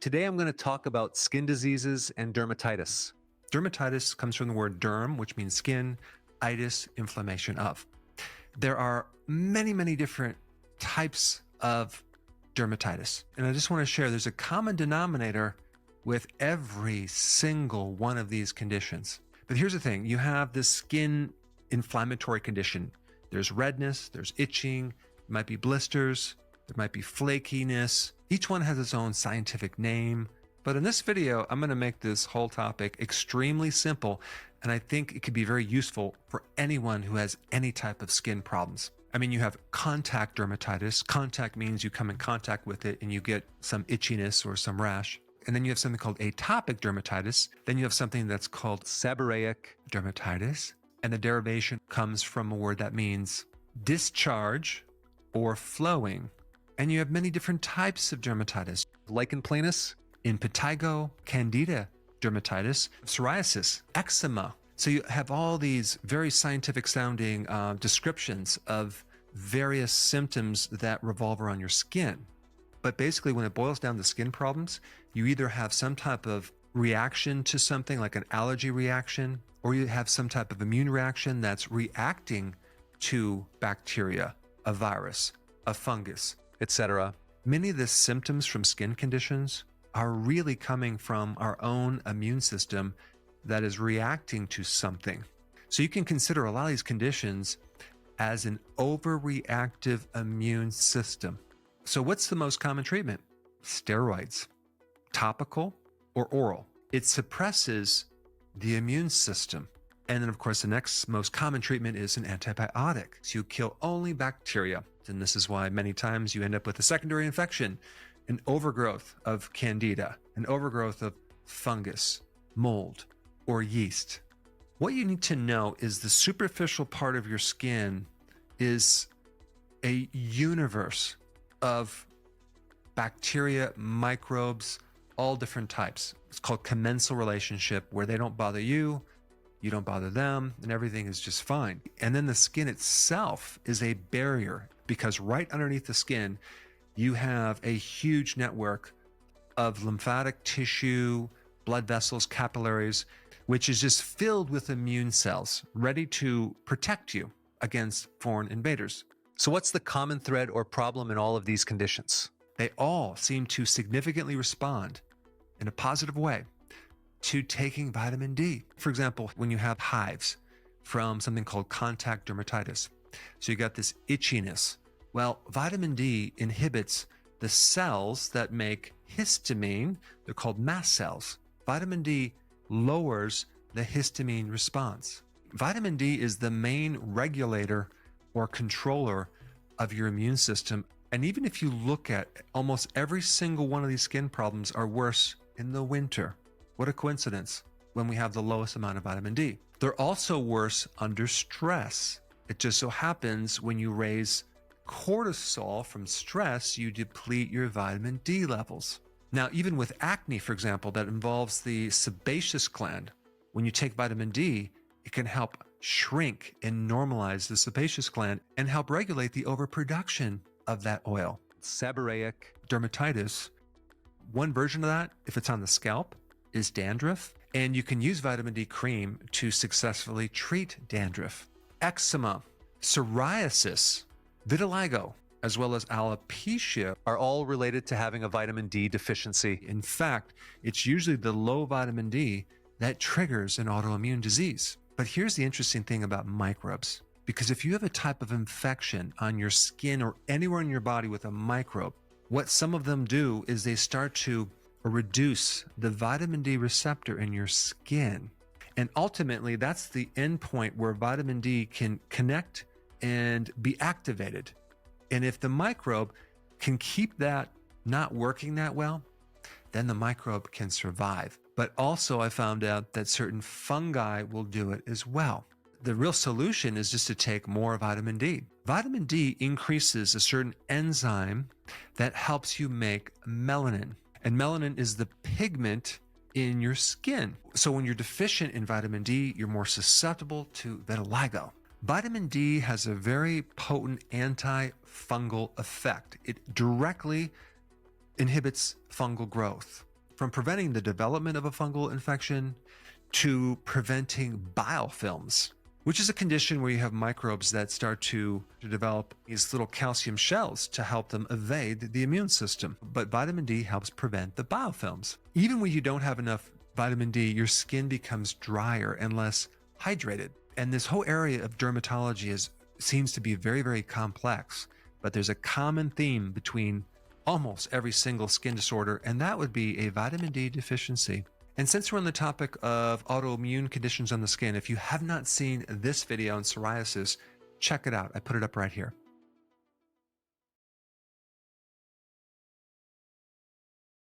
Today I'm going to talk about skin diseases and dermatitis. Dermatitis comes from the word derm, which means skin, itis, inflammation of. There are many different types of dermatitis. And I just want to share there's a common denominator with every single one of these conditions. But here's the thing, you have this skin inflammatory condition. There's redness, there's itching, there might be blisters, there might be flakiness. Each one has its own scientific name. But in this video, I'm going to make this whole topic extremely simple, and I think it could be very useful for anyone who has any type of skin problems. I mean, you have contact dermatitis. Contact means you come in contact with it and you get some itchiness or some rash. And then you have something called atopic dermatitis. Then you have something that's called seborrheic dermatitis. And the derivation comes from a word that means discharge or flowing. And you have many different types of dermatitis. Lichen planus, impetigo, candida dermatitis, psoriasis, eczema. So you have all these very scientific sounding descriptions of various symptoms that revolve around your skin. But basically when it boils down to skin problems, you either have some type of reaction to something like an allergy reaction, or you have some type of immune reaction that's reacting to bacteria, a virus, a fungus, etc. Many of the symptoms from skin conditions are really coming from our own immune system that is reacting to something. So you can consider a lot of these conditions as an over-reactive immune system. So what's the most common treatment? Steroids, topical or oral. It suppresses the immune system. And then of course the next most common treatment is an antibiotic. So you kill only bacteria. And this is why many times you end up with a secondary infection, an overgrowth of candida, an overgrowth of fungus, mold, or yeast. What you need to know is the superficial part of your skin is a universe of bacteria, microbes, all different types. It's called commensal relationship, where they don't bother you, you don't bother them, and everything is just fine. And then the skin itself is a barrier, because right underneath the skin, you have a huge network of lymphatic tissue, blood vessels, capillaries, which is just filled with immune cells, ready to protect you against foreign invaders. So what's the common thread or problem in all of these conditions? They all seem to significantly respond in a positive way to taking vitamin D. For example, when you have hives from something called contact dermatitis, so you got this itchiness. Well, vitamin D inhibits the cells that make histamine. They're called mast cells. Vitamin D lowers the histamine response. Vitamin D is the main regulator or controller of your immune system. And even if you look at almost every single one of these skin problems are worse in the winter. What a coincidence, when we have the lowest amount of vitamin D. They're also worse under stress. It just so happens when you raise cortisol from stress, you deplete your vitamin D levels. Now, even with acne, for example, that involves the sebaceous gland, when you take vitamin D, it can help shrink and normalize the sebaceous gland and help regulate the overproduction of that oil. Seborrheic dermatitis, one version of that, if it's on the scalp, is dandruff, and you can use vitamin D cream to successfully treat dandruff. Eczema, psoriasis, vitiligo, as well as alopecia are all related to having a vitamin D deficiency. In fact, it's usually the low vitamin D that triggers an autoimmune disease. But here's the interesting thing about microbes, because if you have a type of infection on your skin or anywhere in your body with a microbe, what some of them do is they start to reduce the vitamin D receptor in your skin. And ultimately, that's the end point where vitamin D can connect and be activated. And if the microbe can keep that not working that well, then the microbe can survive. But also I found out that certain fungi will do it as well. The real solution is just to take more vitamin D. Vitamin D increases a certain enzyme that helps you make melanin. And melanin is the pigment in your skin. So when you're deficient in vitamin D, you're more susceptible to vitiligo. Vitamin D has a very potent antifungal effect. It directly inhibits fungal growth. from preventing the development of a fungal infection to preventing biofilms, which is a condition where you have microbes that start to develop these little calcium shells to help them evade the immune system. But vitamin D helps prevent the biofilms. Even when you don't have enough vitamin D, your skin becomes drier and less hydrated. And this whole area of dermatology seems to be very, very complex, but there's a common theme between almost every single skin disorder, and that would be a vitamin D deficiency. And since we're on the topic of autoimmune conditions on the skin, if you have not seen this video on psoriasis, check it out. I put it up right here.